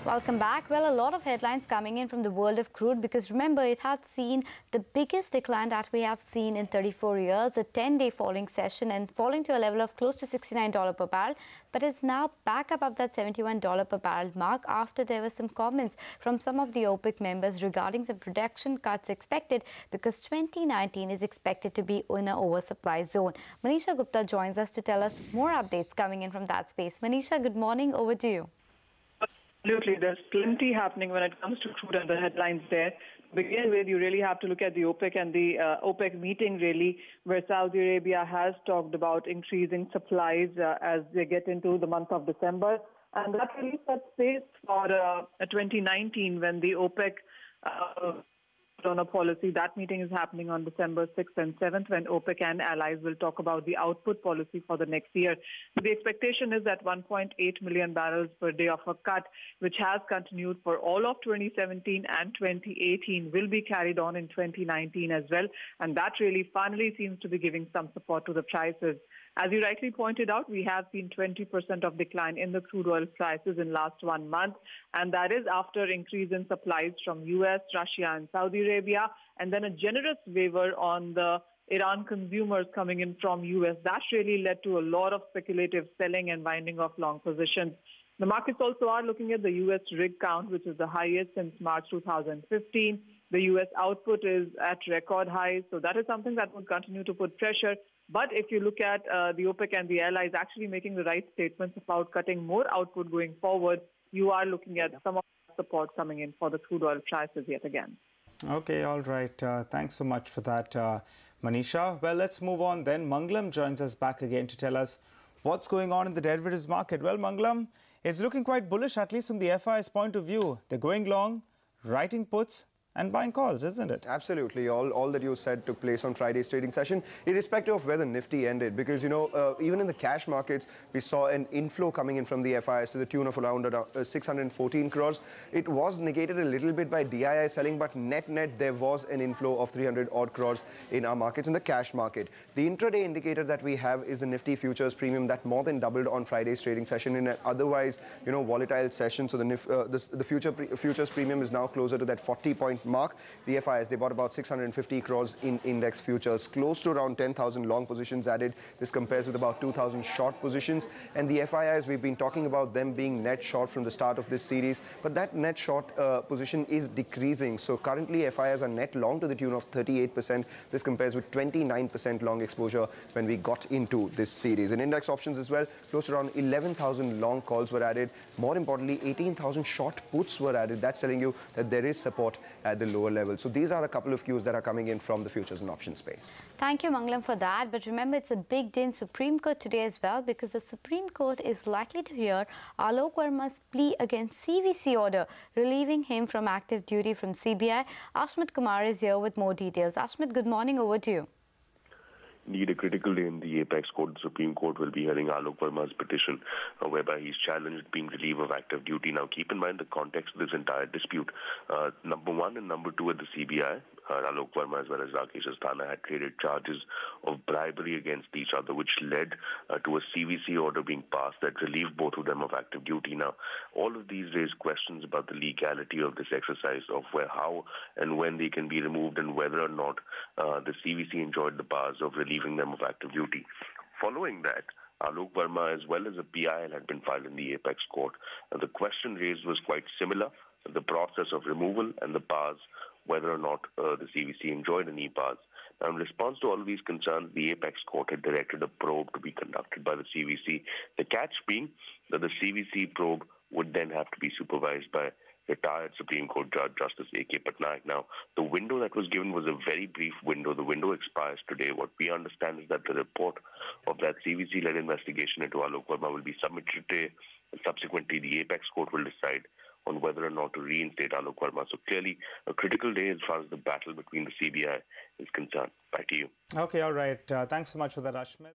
Welcome back. Well, a lot of headlines coming in from the world of crude because remember, it had seen the biggest decline that we have seen in 34 years, a 10-day falling session and falling to a level of close to $69 per barrel. But it's now back above that $71 per barrel mark after there were some comments from some of the OPEC members regarding some production cuts expected because 2019 is expected to be in an oversupply zone. Manisha Gupta joins us to tell us more updates coming in from that space. Manisha, good morning. Over to you. Absolutely. There's plenty happening when it comes to crude and the headlines there. To begin with, you really have to look at the OPEC and the OPEC meeting, really, where Saudi Arabia has talked about increasing supplies as they get into the month of December. And that really sets pace for 2019 when the OPEC on a policy. That meeting is happening on December 6th and 7th when OPEC and allies will talk about the output policy for the next year. So the expectation is that 1.8 million barrels per day of a cut, which has continued for all of 2017 and 2018, will be carried on in 2019 as well. And that really finally seems to be giving some support to the prices. As you rightly pointed out, we have seen 20% of decline in the crude oil prices in last 1 month, and that is after increase in supplies from US, Russia and Saudi Arabia, and then a generous waiver on the Iran consumers coming in from US. That really led to a lot of speculative selling and winding of long positions. The markets also are looking at the US rig count, which is the highest since March 2015. The US output is at record highs, so that is something that will continue to put pressure. But if you look at the OPEC and the allies actually making the right statements about cutting more output going forward, you are looking at some of the support coming in for the crude oil prices yet again. Okay, all right. Thanks so much for that, Manisha. Well, let's move on then. Mangalam joins us back again to tell us what's going on in the derivatives market. Well, Mangalam, it's looking quite bullish, at least from the FI's point of view. They're going long, writing puts and buying calls, isn't it? Absolutely. All that you said took place on Friday's trading session, irrespective of where the Nifty ended. Because, you know, even in the cash markets, we saw an inflow coming in from the FIs to the tune of around 614 crores. It was negated a little bit by DII selling, but net-net, there was an inflow of 300-odd crores in our markets, in the cash market. The intraday indicator that we have is the Nifty futures premium that more than doubled on Friday's trading session in an otherwise, you know, volatile session. So the futures premium is now closer to that 40-point mark. The FIs, they bought about 650 crores in index futures, close to around 10,000 long positions added. This compares with about 2,000 short positions. And the FIs, we've been talking about them being net short from the start of this series, but that net short position is decreasing. So currently FIs are net long to the tune of 38%. This compares with 29% long exposure when we got into this series. In index options as well, close to around 11,000 long calls were added. More importantly, 18,000 short puts were added. That's telling you that there is support at the lower level. So these are a couple of cues that are coming in from the futures and options space. Thank you, Mangalam, for that. But remember, it's a big day in Supreme Court today as well because the Supreme Court is likely to hear Alok Verma's plea against CVC order, relieving him from active duty from CBI. Ashmit Kumar is here with more details. Ashmit, good morning. Over to you. Indeed, a critical day in the apex court. The Supreme Court will be hearing Alok Verma's petition whereby he's challenged being relieved of active duty. Now, keep in mind the context of this entire dispute. Number one and number two at the CBI, Alok Verma as well as Rakesh Asthana had traded charges of bribery against each other, which led to a CVC order being passed that relieved both of them of active duty. Now, all of these raise questions about the legality of this exercise, of where, how and when they can be removed and whether or not the CVC enjoyed the powers of relieving them of active duty. Following that, Alok Verma as well as a PIL had been filed in the apex court. The question raised was quite similar, the process of removal and the powers, whether or not the CVC enjoyed any powers. Now, in response to all of these concerns, the apex court had directed a probe to be conducted by the CVC. The catch being that the CVC probe would then have to be supervised by retired Supreme Court Judge Justice A.K. Patnaik. Now, the window that was given was a very brief window. The window expires today. What we understand is that the report of that CVC-led investigation into Alok Verma will be submitted today, and subsequently the apex court will decide on whether or not to reinstate Alok Verma. So clearly, a critical day as far as the battle between the CBI is concerned. Back to you. Okay, all right. Thanks so much for that, Ashmit.